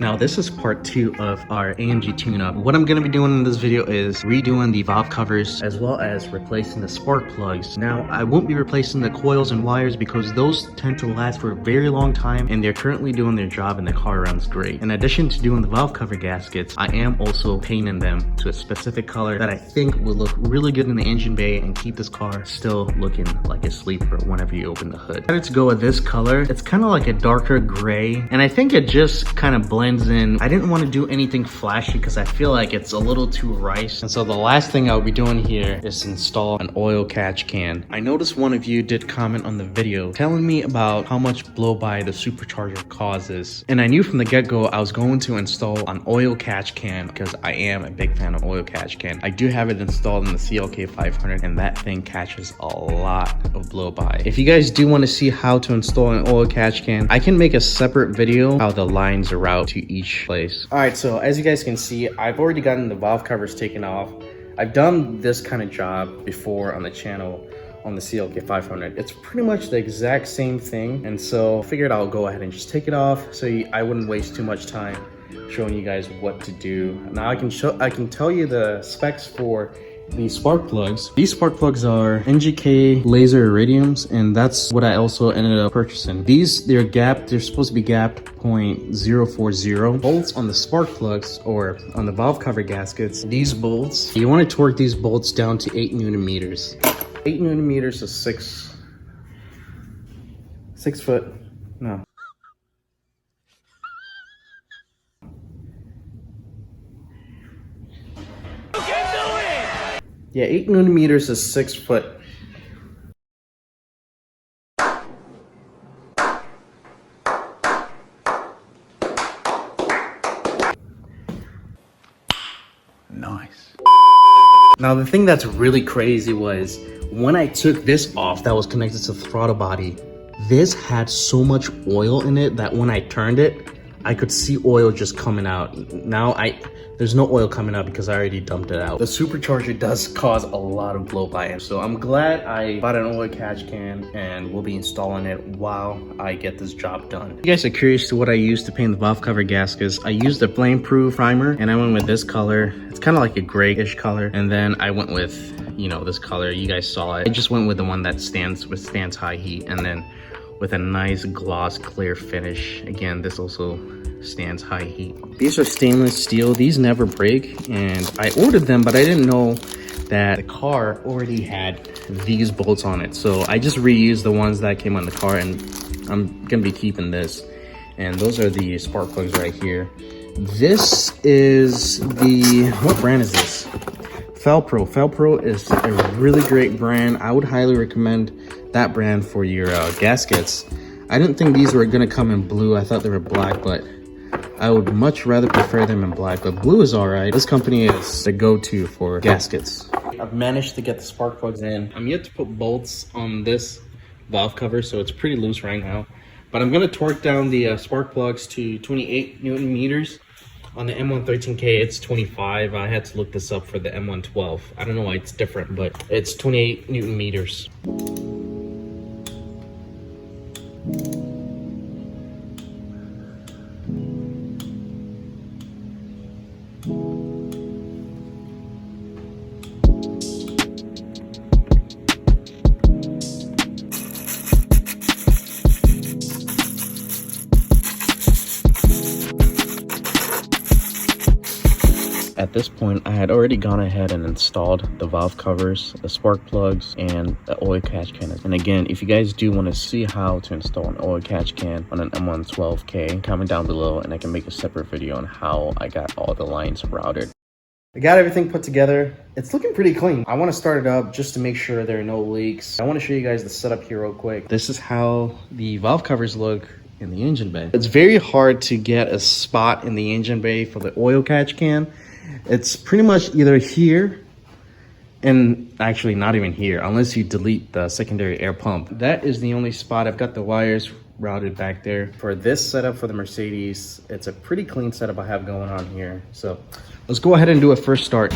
Now this is part 2 of our AMG tune-up. What I'm going to be doing in this video is redoing the valve covers as well as replacing the spark plugs. Now I won't be replacing the coils and wires because those tend to last for a very long time and they're currently doing their job and the car runs great. In addition to doing the valve cover gaskets, I am also painting them to a specific color that I think will look really good in the engine bay and keep this car still looking like a sleeper whenever you open the hood. I decided to go with this color. It's kind of like a darker gray and I think it just kind of blends in. I didn't want to do anything flashy because I feel like it's a little too rice. And so the last thing I'll be doing here is install an oil catch can. I noticed one of you did comment on the video telling me about how much blow-by the supercharger causes. And I knew from the get-go I was going to install an oil catch can because I am a big fan of oil catch can. I do have it installed in the CLK 500 and that thing catches a lot of blow-by. If you guys do want to see how to install an oil catch can, I can make a separate video how the lines are out to each place. All right, so as you guys can see, I've already gotten the valve covers taken off. I've done this kind of job before on the channel on the CLK 500. It's pretty much the exact same thing, and so I figured I'll go ahead and just take it off so I wouldn't waste too much time showing you guys what to do. Now I can tell you the specs for these spark plugs. These spark plugs are NGK Laser Iridiums, and that's what I also ended up purchasing. They're supposed to be gapped 0.040 bolts on the spark plugs or on the valve cover gaskets. These bolts, you want to torque these bolts down to 8 Newton meters. 8 Newton meters is 6 foot. No. Yeah, 8 Newton meters is 6 foot. Nice. Now the thing that's really crazy was when I took this off that was connected to the throttle body, this had so much oil in it that when I turned it, I could see oil just coming out. Now there's no oil coming out because I already dumped it out. The supercharger does cause a lot of blow-by, so I'm glad I bought an oil catch can and we'll be installing it while I get this job done. If you guys are curious to what I used to paint the valve cover gaskets, I used a flame-proof primer and I went with this color. It's kind of like a grayish color, and then I went with, you know, this color. You guys saw it. I just went with the one that withstands high heat, and then with a nice gloss clear finish. Again, this also stands high heat. These are stainless steel. These never break, and I ordered them, but I didn't know that the car already had these bolts on it. So I just reused the ones that came on the car, and I'm gonna be keeping this. And those are the spark plugs right here. This is what brand is this? Felpro. Felpro is a really great brand. I would highly recommend that brand for your gaskets. I didn't think these were gonna come in blue. I thought they were black, but I would much rather prefer them in black, but blue is all right. This company is the go-to for gaskets. I've managed to get the spark plugs in. I'm yet to put bolts on this valve cover, so it's pretty loose right now. But I'm gonna torque down the spark plugs to 28 Newton meters. On the M113K, it's 25. I had to look this up for the M112. I don't know why it's different, but it's 28 Newton meters. At this point, I had already gone ahead and installed the valve covers, the spark plugs, and the oil catch can. And again, if you guys do want to see how to install an oil catch can on an M112K, comment down below and I can make a separate video on how I got all the lines routed. I got everything put together. It's looking pretty clean. I want to start it up just to make sure there are no leaks. I want to show you guys the setup here real quick. This is how the valve covers look in the engine bay. It's very hard to get a spot in the engine bay for the oil catch can. It's pretty much either here, and actually not even here, unless you delete the secondary air pump. That is the only spot. I've got the wires routed back there. For this setup for the Mercedes, it's a pretty clean setup I have going on here. So let's go ahead and do a first start.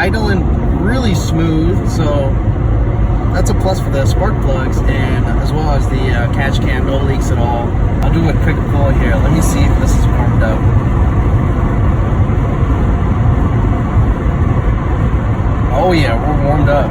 idling really smooth, so that's a plus for the spark plugs, and as well as the catch can, no leaks at all. I'll do a quick pull here. Let me see if this is warmed up. Oh yeah, we're warmed up.